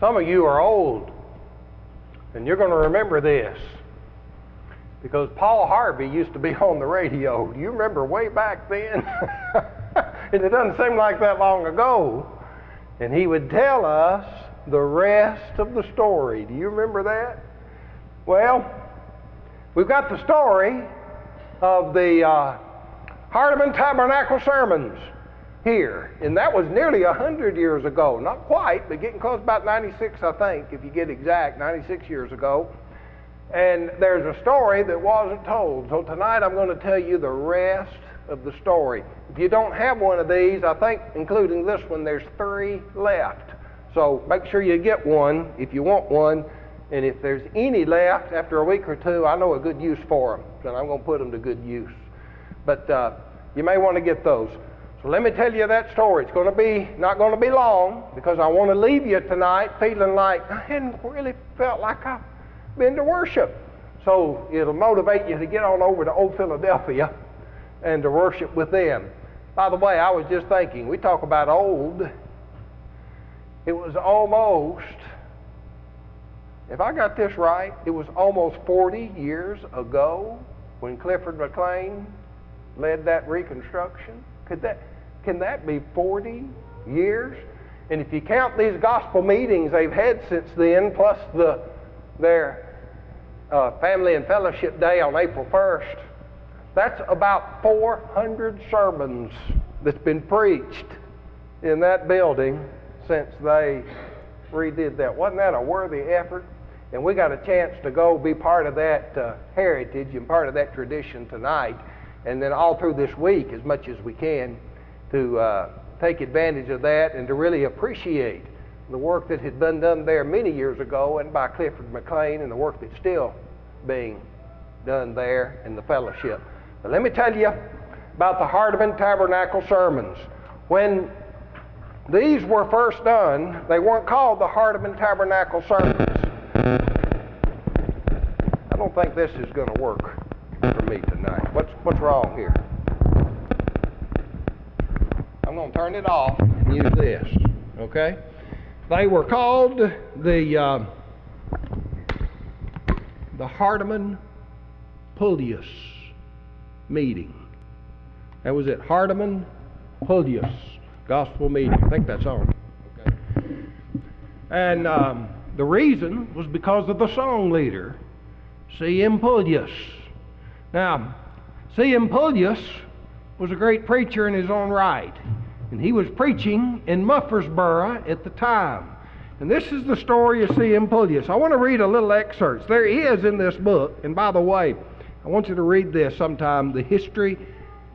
Some of you are old, and you're going to remember this, because Paul Harvey used to be on the radio. Do you remember way back then? And it doesn't seem like that long ago. And he would tell us the rest of the story. Do you remember that? Well, we've got the story of the Hardeman Tabernacle sermons here. And that was nearly 100 years ago. Not quite, but getting close, about 96, I think, if you get exact, 96 years ago. And there's a story that wasn't told. So tonight I'm going to tell you the rest of the story. If you don't have one of these, I think including this one, there's 3 left. So make sure you get one if you want one. And if there's any left after a week or two, I know a good use for them. So I'm going to put them to good use. But you may want to get those. So let me tell you that story. It's going to be not going to be long, because I want to leave you tonight feeling like I hadn't really felt like I've been to worship. So it'll motivate you to get on over to Old Philadelphia and to worship with them. By the way, I was just thinking, we talk about old. It was almost, if I got this right, it was almost 40 years ago when Clifford McLean led that reconstruction. Can that be 40 years? And if you count these gospel meetings they've had since then, plus their Family and Fellowship Day on April 1st, that's about 400 sermons that's been preached in that building since they redid that. Wasn't that a worthy effort? And we got a chance to go be part of that heritage and part of that tradition tonight, and then all through this week as much as we can to take advantage of that and to really appreciate the work that had been done there many years ago and by Clifford McLean, and the work that's still being done there in the fellowship. But let me tell you about the Hardeman Tabernacle sermons. When these were first done, they weren't called the Hardeman Tabernacle sermons. I don't think this is going to work for me tonight. What's wrong here? I'm going to turn it off and use this, okay? They were called the Hardeman Pullius meeting. That was it, Hardeman Pullius gospel meeting. I think that's on. Okay. And the reason was because of the song leader, C.M. Pullius. Now, C.M. Pullius was a great preacher in his own right, and he was preaching in Murfreesboro at the time. And this is the story of C.M. Pullius. I want to read a little excerpt. There is in this book, and by the way, I want you to read this sometime, the history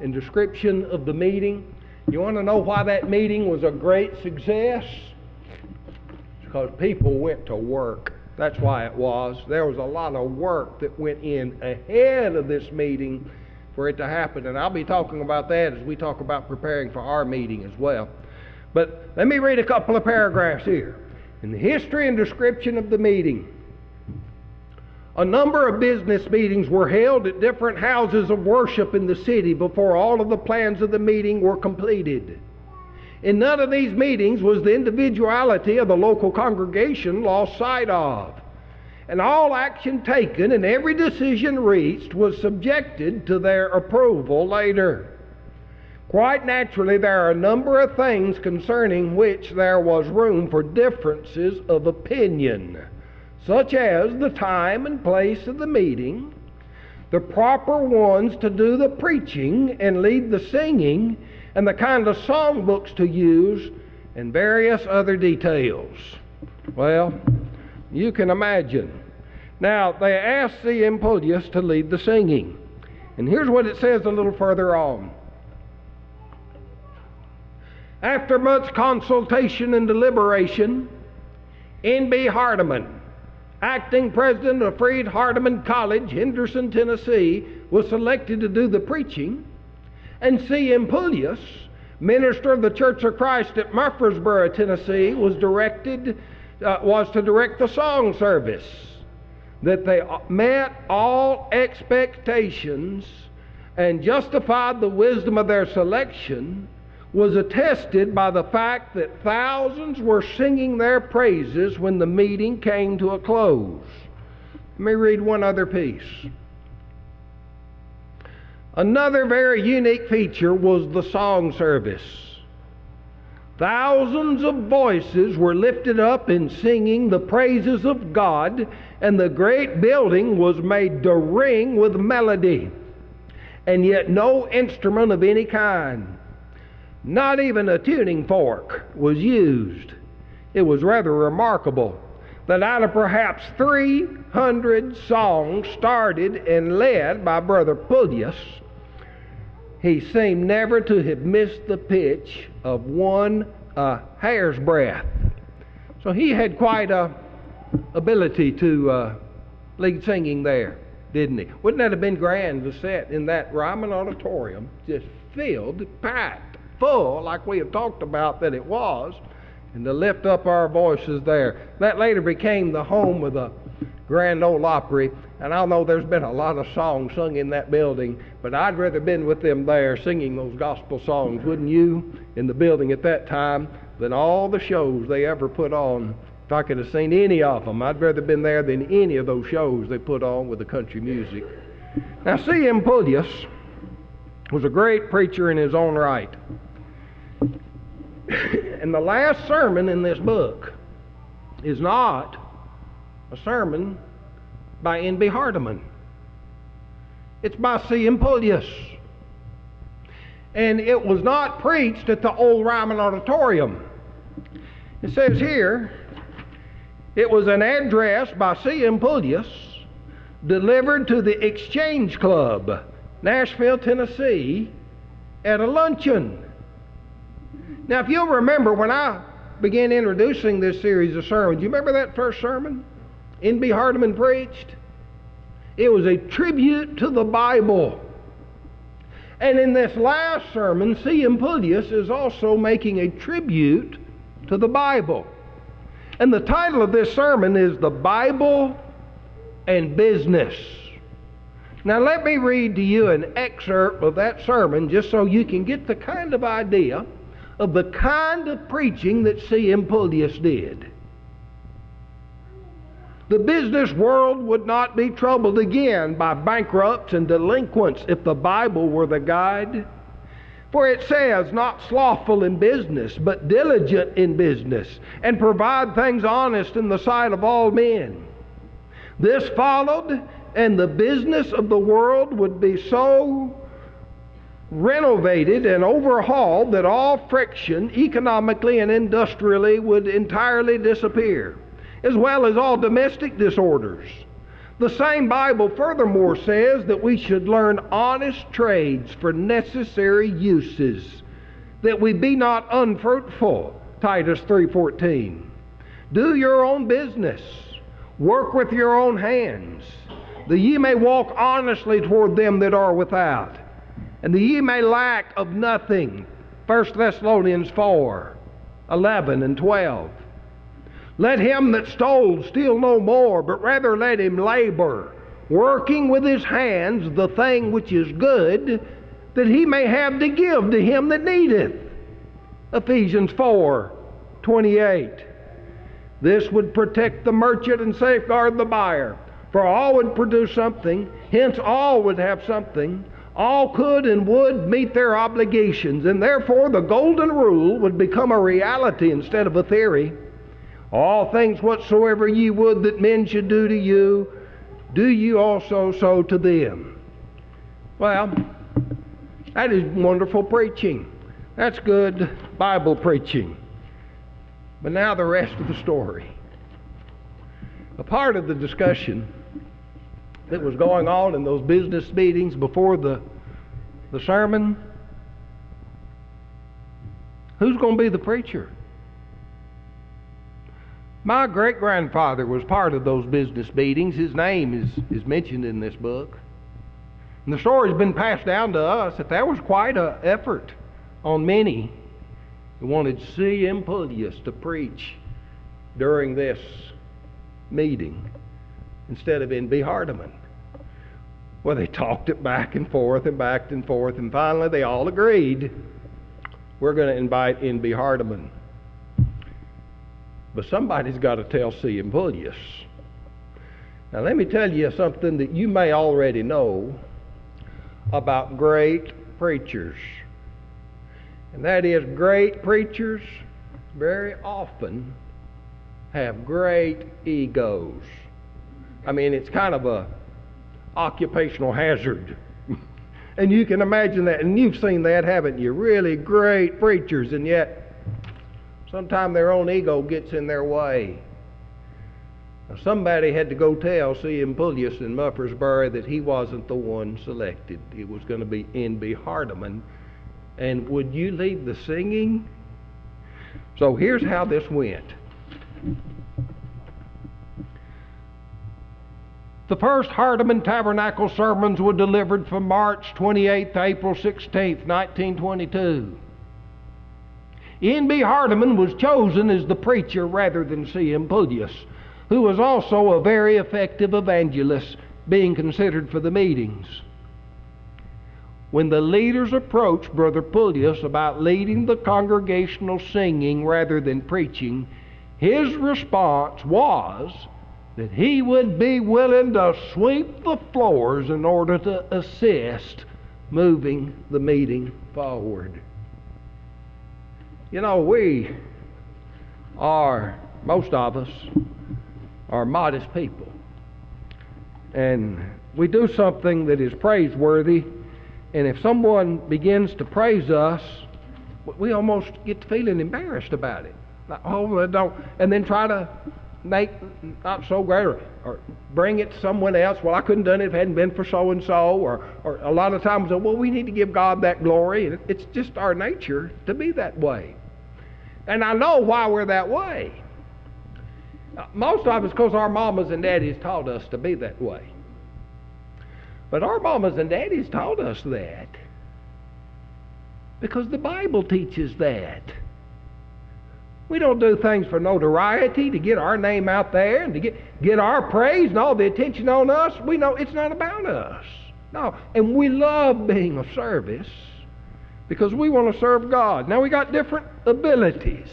and description of the meeting. You want to know why that meeting was a great success? It's because people went to work. That's why it was. There was a lot of work that went in ahead of this meeting for it to happen. And I'll be talking about that as we talk about preparing for our meeting as well. But let me read a couple of paragraphs here. In the history and description of the meeting, a number of business meetings were held at different houses of worship in the city before all of the plans of the meeting were completed. In none of these meetings was the individuality of the local congregation lost sight of, and all action taken and every decision reached was subjected to their approval later. Quite naturally, there are a number of things concerning which there was room for differences of opinion, such as the time and place of the meeting, the proper ones to do the preaching and lead the singing, and the kind of songbooks to use, and various other details. Well, you can imagine. Now, they asked C.M. Pullius to lead the singing. And here's what it says a little further on. After much consultation and deliberation, N.B. Hardeman, acting president of Freed Hardeman College, Henderson, Tennessee, was selected to do the preaching, and C.M. Pullius, minister of the Church of Christ at Murfreesboro, Tennessee, was to direct the song service. That they met all expectations and justified the wisdom of their selection was attested by the fact that thousands were singing their praises when the meeting came to a close. Let me read one other piece. Another very unique feature was the song service. Thousands of voices were lifted up in singing the praises of God, and the great building was made to ring with melody, and yet no instrument of any kind, not even a tuning fork, was used. It was rather remarkable that out of perhaps 300 songs started and led by Brother Pullius, he seemed never to have missed the pitch of one hair's breadth. So he had quite a ability to lead singing there, didn't he? Wouldn't that have been grand to sit in that Ryman auditorium, just filled, packed, full, like we have talked about that it was, and to lift up our voices there. That later became the home of the Grand Ole Opry, and I know there's been a lot of songs sung in that building, but I'd rather been with them there singing those gospel songs, wouldn't you, in the building at that time, than all the shows they ever put on. If I could have seen any of them, I'd rather been there than any of those shows they put on with the country music. Now, C.M. Pullius was a great preacher in his own right. And the last sermon in this book is not a sermon by N.B. Hardeman. It's by C.M. Pullius. And it was not preached at the old Ryman Auditorium. It says here, it was an address by C.M. Pullius delivered to the Exchange Club, Nashville, Tennessee, at a luncheon. Now, if you'll remember, when I began introducing this series of sermons, you remember that first sermon N.B. Hardeman preached? It was a tribute to the Bible. And in this last sermon, C.M. Pullius is also making a tribute to the Bible. And the title of this sermon is The Bible and Business. Now let me read to you an excerpt of that sermon just so you can get the kind of idea of the kind of preaching that C.M. Pullius did. The business world would not be troubled again by bankrupts and delinquents if the Bible were the guide. For it says, not slothful in business, but diligent in business, and provide things honest in the sight of all men. This followed, and the business of the world would be so renovated and overhauled that all friction, economically and industrially, would entirely disappear, as well as all domestic disorders. The same Bible furthermore says that we should learn honest trades for necessary uses, that we be not unfruitful, Titus 3:14. Do your own business, work with your own hands, that ye may walk honestly toward them that are without, and that ye may lack of nothing, 1 Thessalonians 4:11 and 12. Let him that stole steal no more, but rather let him labor, working with his hands the thing which is good, that he may have to give to him that needeth. Ephesians 4:28. This would protect the merchant and safeguard the buyer, for all would produce something, hence all would have something. All could and would meet their obligations, and therefore the golden rule would become a reality instead of a theory. All things whatsoever ye would that men should do to you, do you also so to them. Well, that is wonderful preaching. That's good Bible preaching. But now the rest of the story. A part of the discussion that was going on in those business meetings before the sermon, who's going to be the preacher? My great-grandfather was part of those business meetings. His name is mentioned in this book. And the story's been passed down to us that there was quite an effort on many who wanted C.M. Pullius to preach during this meeting instead of N.B. Hardeman. Well, they talked it back and forth, and finally they all agreed. we're going to invite N.B. Hardeman. But somebody's got to tell C. M. Pullius. Now let me tell you something that you may already know about great preachers. And that is, great preachers very often have great egos. I mean, it's kind of a occupational hazard. And you can imagine that, and you've seen that, haven't you? Really great preachers, and yet sometimes their own ego gets in their way. Now, somebody had to go tell C. M. Pullius in Murfreesboro that he wasn't the one selected. It was going to be N.B. Hardeman. And would you leave the singing? So here's how this went. The first Hardeman Tabernacle sermons were delivered from March 28th to April 16th, 1922. N.B. Hardeman was chosen as the preacher rather than C. M. Pullius, who was also a very effective evangelist, being considered for the meetings. When the leaders approached Brother Pullius about leading the congregational singing rather than preaching, his response was that he would be willing to sweep the floors in order to assist moving the meeting forward. You know, most of us are modest people. And we do something that is praiseworthy, and if someone begins to praise us, we almost get to feeling embarrassed about it. Like, oh, I don't, and then try to make not so great, or bring it to someone else. Well, I couldn't have done it if it hadn't been for so-and-so, or a lot of times, well, we need to give God that glory. And it's just our nature to be that way. And I know why we're that way. Most of it's because our mamas and daddies taught us to be that way. But our mamas and daddies taught us that because the Bible teaches that. We don't do things for notoriety, to get our name out there and to get our praise and all the attention on us. We know it's not about us. No, and we love being of service because we want to serve God. Now, we got different abilities.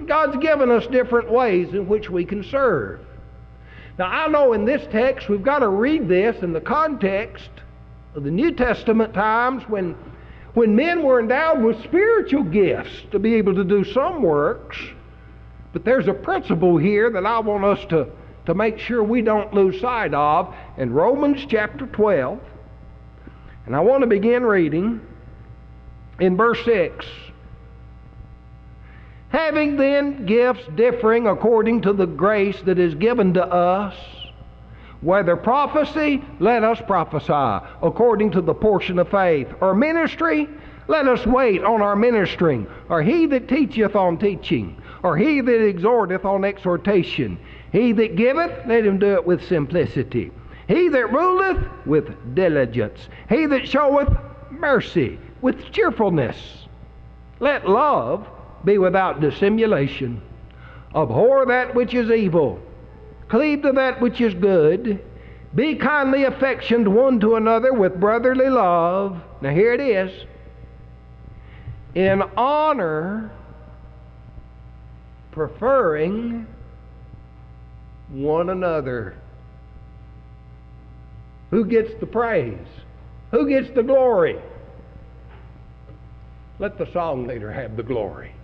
God's given us different ways in which we can serve. Now, I know in this text we've got to read this in the context of the New Testament times when men were endowed with spiritual gifts to be able to do some works. But there's a principle here that I want us to make sure we don't lose sight of in Romans chapter 12. And I want to begin reading in verse 6. Having then gifts differing according to the grace that is given to us, whether prophecy, let us prophesy according to the portion of faith, or ministry, let us wait on our ministering, or he that teacheth on teaching, or he that exhorteth on exhortation. He that giveth, let him do it with simplicity. He that ruleth, with diligence. He that showeth mercy, with cheerfulness. Let love be without dissimulation. Abhor that which is evil. Cleave to that which is good. Be kindly affectioned one to another with brotherly love. Now here it is. In honor, preferring one another. Who gets the praise? Who gets the glory? Let the song leader have the glory.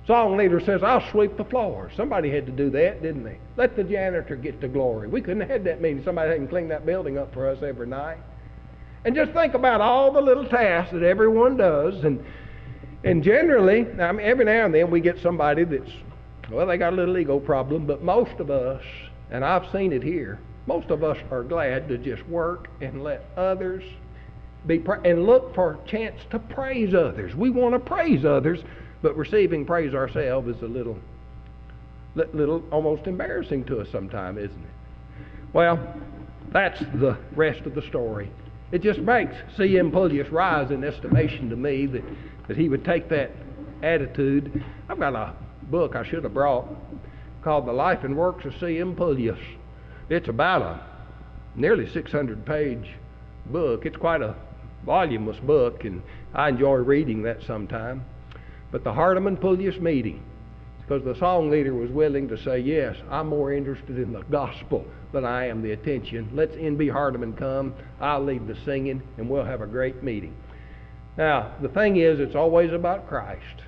Song leader says, I'll sweep the floor. Somebody had to do that, didn't they? Let the janitor get the glory. We couldn't have had that meeting. Somebody hadn't cleaned that building up for us every night. And just think about all the little tasks that everyone does. And generally, I mean, every now and then we get somebody that's, well, they got a little ego problem, but most of us, and I've seen it here, most of us are glad to just work and let others be, and look for a chance to praise others. We want to praise others, but receiving praise ourselves is a little almost embarrassing to us sometimes, isn't it? Well, that's the rest of the story. It just makes C. M. Pullius rise in estimation to me that he would take that attitude. I've got a book I should have brought called The Life and Works of C. M. Pullius. It's about a nearly 600-page book. It's quite a voluminous book, and I enjoy reading that sometime. But the Hardeman meeting, because the song leader was willing to say, yes, I'm more interested in the gospel than I am the attention. Let's N.B. Hardeman come, I'll lead the singing, and we'll have a great meeting. Now, the thing is, it's always about Christ.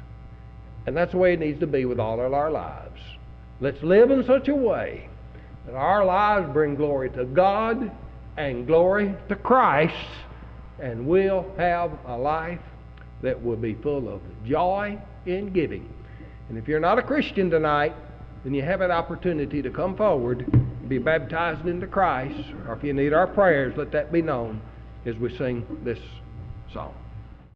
And that's the way it needs to be with all of our lives. Let's live in such a way that our lives bring glory to God and glory to Christ, and we'll have a life that will be full of joy in giving. And if you're not a Christian tonight, then you have an opportunity to come forward and be baptized into Christ, or if you need our prayers, let that be known as we sing this song.